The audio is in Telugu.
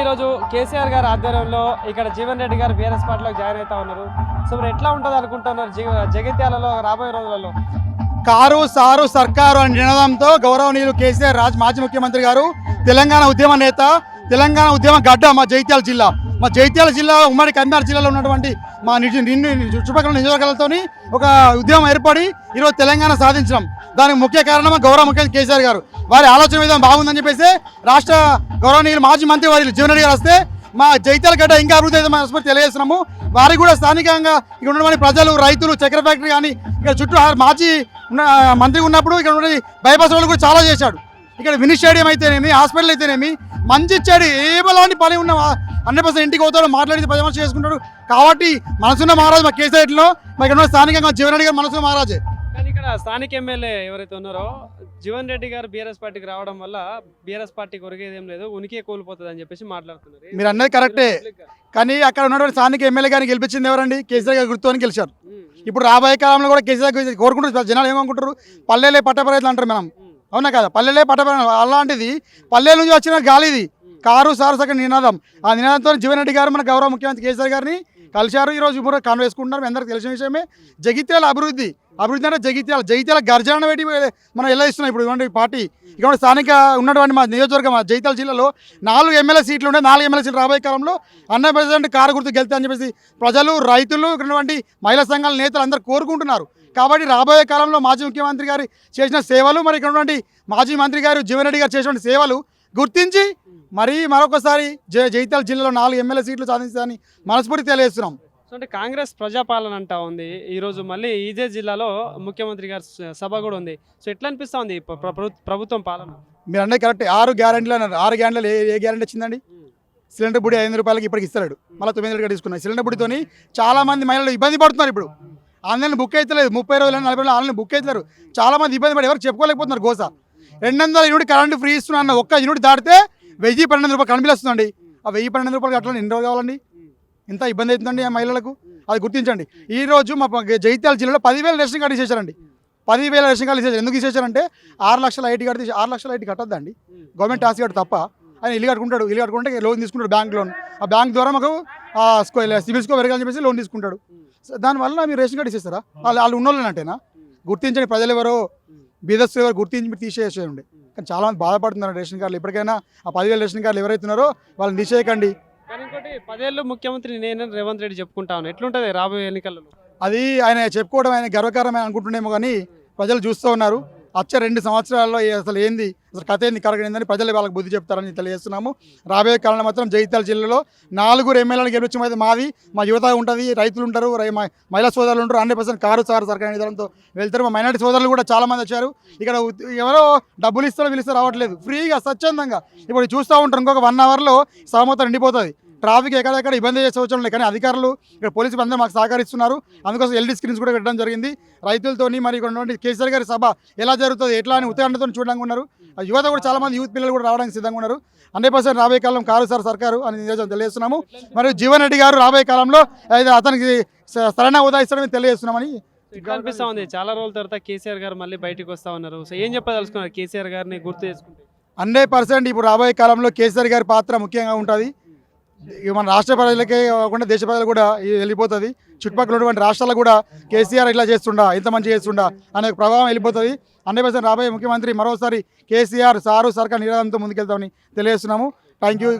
ఈరోజు కేసీఆర్ గారి ఆధ్వర్యంలో ఇక్కడ జీవన్ రెడ్డి గారు బీఆర్ఎస్ పార్టీలోకి జాయిన్ అవుతా ఉన్నారు. సో మరి ఎట్లా ఉంటుంది అనుకుంటున్నారు జగిత్యాలలో రాబోయే రోజులలో? కారు సారు సర్కారు అనే నినాదంతో గౌరవనీయులు కేసీఆర్ మాజీ ముఖ్యమంత్రి గారు తెలంగాణ ఉద్యమ నేత, తెలంగాణ ఉద్యమ గడ్డ మా జగిత్యాల జిల్లా. మా జగిత్యాల జిల్లా ఉమ్మడి కరీంనగర్ జిల్లాలో ఉన్నటువంటి మా చుట్టుపక్కల నియోజకవర్గాలతో ఒక ఉద్యమం ఏర్పడి ఈరోజు తెలంగాణ సాధించడం. దానికి ముఖ్య కారణం గౌరవ ముఖ్యమంత్రి కేసీఆర్ గారు. వారి ఆలోచన విధానం బాగుందని చెప్పేసి రాష్ట్ర గౌరవనీయులు మాజీ మంత్రి వారి జీవన్ రెడ్డి గారు వస్తే మా జగిత్యాల గడ్డ ఇంకా అభివృద్ధి అయితే మనం తెలియజేస్తున్నాము. వారికి కూడా స్థానికంగా ఇక్కడ ఉన్నటువంటి ప్రజలు, రైతులు, చక్కెర ఫ్యాక్టరీ కానీ ఇక్కడ చుట్టూ మాజీ మంత్రి ఉన్నప్పుడు ఇక్కడ ఉన్నటువంటి బైపాస్ రోడ్లు కూడా చాలా చేశాడు. ఇక్కడ మినీ స్టేడియం అయితేనేమి, హాస్పిటల్ అయితేనేమి మంచి ఇచ్చాడు. ఏలాంటి పని ఉన్న 100% ఇంటికి పోతాడు, మాట్లాడితే పరామర్శ చేసుకుంటాడు. కాబట్టి మనసున్న మహారాజు మా కేసీఆర్లో మా ఇక్కడ స్థానికంగా జీవన్ రెడ్డి గారు మనసున్న మహారాజే. కానీ ఇక్కడ స్థానిక ఎమ్మెల్యే ఎవరైతే ఉన్నారో జీవన్ రెడ్డి గారు బీఆర్ఎస్ పార్టీకి రావడం వల్ల బీఆర్ఎస్ పార్టీకి ఒరిగేదేం లేదు, ఉనికి కోల్పోతుంది అని చెప్పేసి మాట్లాడుతున్నారు. మీరు అన్నది కరెక్టే, కానీ అక్కడ ఉన్నటువంటి స్థానిక ఎమ్మెల్యే గారిని గెలిపించింది ఎవరండి? కేసీఆర్ గారు గుర్తుని గెలిచారు. ఇప్పుడు రాబోయే కాలంలో కూడా కేసీఆర్ కోరుకుంటారు. జనాలు ఏమనుకుంటారు? పల్లెలే పట్టపరైతులు అంటారు మనం, అవునా కదా? పల్లెలే పట్టపర అలాంటిది పల్లెల నుంచి వచ్చిన గాలిది కారు సారు సగం నినాదం. ఆ నినాదంతో జీవన్ రెడ్డి గారు మన గౌరవ ముఖ్యమంత్రి కేసీఆర్ గారిని కలిశారు. ఈరోజు ఇప్పుడు కాన్ వేసుకుంటున్నారు. మీ అందరికీ తెలిసిన విషయమే. జగిత్యాల అభివృద్ధి అంటే జగిత్యాల గర్జన పెట్టి మనం ఎలా ఇస్తున్నాం ఇప్పుడు ఇటువంటి పార్టీ. ఇక్కడ స్థానిక ఉన్నటువంటి మా నియోజకవర్గం జగిత్యాల జిల్లాలో 4 ఎమ్మెల్యే సీట్లు ఉండే. 4 ఎమ్మెల్యే సీట్లు రాబోయే కాలంలో 100% కారు గుర్తు గెలుతా అని చెప్పేసి ప్రజలు, రైతులు, ఇక్కడ మహిళా సంఘాల నేతలు అందరూ కోరుకుంటున్నారు. కాబట్టి రాబోయే కాలంలో మాజీ ముఖ్యమంత్రి గారు చేసిన సేవలు, మరి ఇక్కడ ఉన్నటువంటి మాజీ మంత్రి గారు జీవన్ రెడ్డి గారు చేసిన సేవలు గుర్తించి మరొకసారి జగిత్యాల జిల్లాలో 4 ఎమ్మెల్యే సీట్లు సాధించాలని మనస్ఫూర్తి తెలియజేస్తున్నాం. సో అంటే కాంగ్రెస్ ప్రజాపాలన అంటా ఉంది. ఈరోజు మళ్ళీ ఇదే జిల్లాలో ముఖ్యమంత్రి గారి సభ కూడా ఉంది. సో ఎట్లా అనిపిస్తూ ఉంది ప్రభుత్వం పాలన? మీరు అన్నీ కరెక్ట్. 6 గ్యారెంటీలు అన్నారు. 6 గ్యారెంటీలు ఏ గ్యారెంటీ వచ్చిందండి? సిలిండర్ బుడి 5 రూపాయలకి ఇప్పటికి ఇస్తాడు. మళ్ళీ 9 రూపాయలు తీసుకున్నాయి. సిలిండర్ బుడితోని చాలా మంది మహిళలు ఇబ్బంది పడుతున్నారు. ఇప్పుడు ఆన్లైన్ బుక్ అవుతలేదు. 30 రోజులు 40 రోజులు ఆన్లైన్ బుక్ అవుతారు. చాలా మంది ఇబ్బంది పడి ఎవరు చెప్పుకోలేకపోతున్నారు. గోస 200 యూనిట్ కరెంటు ఫ్రీ ఇస్తున్నా అన్న ఒక్క యూనిట్ దాటితే 1012 రూపాయలు కరెంట్ బిల్ వస్తుందండి. ఆ 1012 రూపాయలు కట్టాలని ఎన్ని రోజులు కావాలండి? ఇంత ఇబ్బంది అవుతుందండి ఆ మహిళలకు. అది గుర్తించండి. ఈరోజు మా జగిత్యాల జిల్లాలో 10,000 రేషన్ కార్డు ఇచ్చేసారండి. 10,000 రేషన్ కార్డు ఇచ్చేసారు. ఎందుకు ఇచ్చేసారంటే 6 లక్షల ఐటీ కార్డు 6 లక్షల ఐటీ కట్టద్దండి. గవర్నమెంట్ టాక్స్ కార్డు తప్ప ఆయన ఇల్లు కట్టుకుంటాడు. ఇల్లు కట్టుకుంటే లోన్ తీసుకుంటాడు, బ్యాంక్ లోన్. ఆ బ్యాంక్ ద్వారా మాకు సిబిల్ స్కోర్ పెరగాలని చెప్పేసి లోన్ తీసుకుంటాడు. దానివల్ల మీరు రేషన్ కార్డు ఇచ్చేస్తారా? వాళ్ళు ఉన్నోళ్ళనంటేనా? గుర్తించండి. ప్రజలు ఎవరో బీదస్తులు ఎవరు గుర్తించి మీరు తీసేసేయండి. కానీ చాలా మంది బాధపడుతున్నారు రేషన్ కార్డులు. ఇప్పటికైనా ఆ 10,000 రేషన్ కార్డులు ఎవరైతే ఉన్నారో వాళ్ళని తీసేయకండి. కానీ ఇంకోటి 10 ఏళ్ళు ముఖ్యమంత్రి నేను రేవంత్ రెడ్డి చెప్పుకుంటా ఉన్నాను. ఎట్లుంటుంది రాబోయే ఎన్నికలలో? అది ఆయన చెప్పుకోవడం ఆయన గర్వకారమైన అనుకుంటుండేమో, కానీ ప్రజలు చూస్తూ ఉన్నారు. వచ్చే 2 సంవత్సరాల్లో అసలు ఏంది, అసలు కథ ఏంది, కరగనిందని ప్రజలు వాళ్ళకి బుద్ధి చెప్తారని తెలియజేస్తున్నాము. రాబోయే కాలంలో మాత్రం జగిత్యాల జిల్లాలో 4 ఎమ్మెల్యేలను గెలిపించడం అయితే మాది. మా యువత ఉంటుంది, రైతులు ఉంటారు, మహిళా సోదరులు ఉంటారు. 100% కారు సారు సర్కారు నిధులతో వెళ్తారు. మా మైనారిటీ సోదరులు కూడా చాలా మంది వచ్చారు. ఇక్కడ ఎవరో డబ్బులు ఇస్తారో పిలిస్తే రావట్లేదు, ఫ్రీగా స్వచ్ఛందంగా. ఇప్పుడు చూస్తూ ఉంటారు. ఇంకొక 1 అవర్లో సభ మొత్తం నిండిపోతుంది. ట్రాఫిక్ ఎక్కడెక్కడ ఇబ్బంది చేసే వచ్చే కానీ అధికారులు ఇక్కడ పోలీసులు అందరూ మాకు సహకరిస్తున్నారు. అందుకోసం ఎల్ఈడి స్క్రీన్స్ కూడా పెట్టడం జరిగింది రైతులతోని. మరి ఇక్కడ ఉన్నటువంటి కేసీఆర్ గారి సభ ఎలా జరుగుతుంది, ఎట్లా అని ఉత్తరాండతో చూడడానికి ఉన్నారు. యువత కూడా చాలా మంది యూత్ పిల్లలు కూడా రావడానికి సిద్ధంగా ఉన్నారు. 100% రాబోయే కాలం కారు సార్ సర్కారు అని తెలియజేస్తున్నాము. మరియు జీవన్ రెడ్డి గారు రాబోయే కాలంలో అతనికి సరైన హోదా ఇస్తాడని తెలియజేస్తున్నామని అనిపిస్తా ఉంది. చాలా రోజుల తర్వాత కేసీఆర్ గారు మళ్ళీ బయటకు వస్తా ఉన్నారు. సో ఏం చెప్పదలుచుకున్నారు కేసీఆర్ గారిని గుర్తు చేసుకుంటే? 100% ఇప్పుడు రాబోయే కాలంలో కేసీఆర్ గారి పాత్ర ముఖ్యంగా ఉంటుంది. మన రాష్ట్ర ప్రజలకే కాకుండా దేశ ప్రజలు కూడా వెళ్ళిపోతుంది. చుట్టుపక్కల ఉన్నటువంటి రాష్ట్రాలు కూడా కేసీఆర్ ఇట్లా చేస్తుండా, ఇంత మంచి చేస్తుండా అనే ప్రభావం వెళ్ళిపోతుంది. 100% రాబోయే ముఖ్యమంత్రి మరోసారి కేసీఆర్ సారు సర్కార్ నినాదంతో ముందుకెళ్తామని తెలియజేస్తున్నాము. Thank you.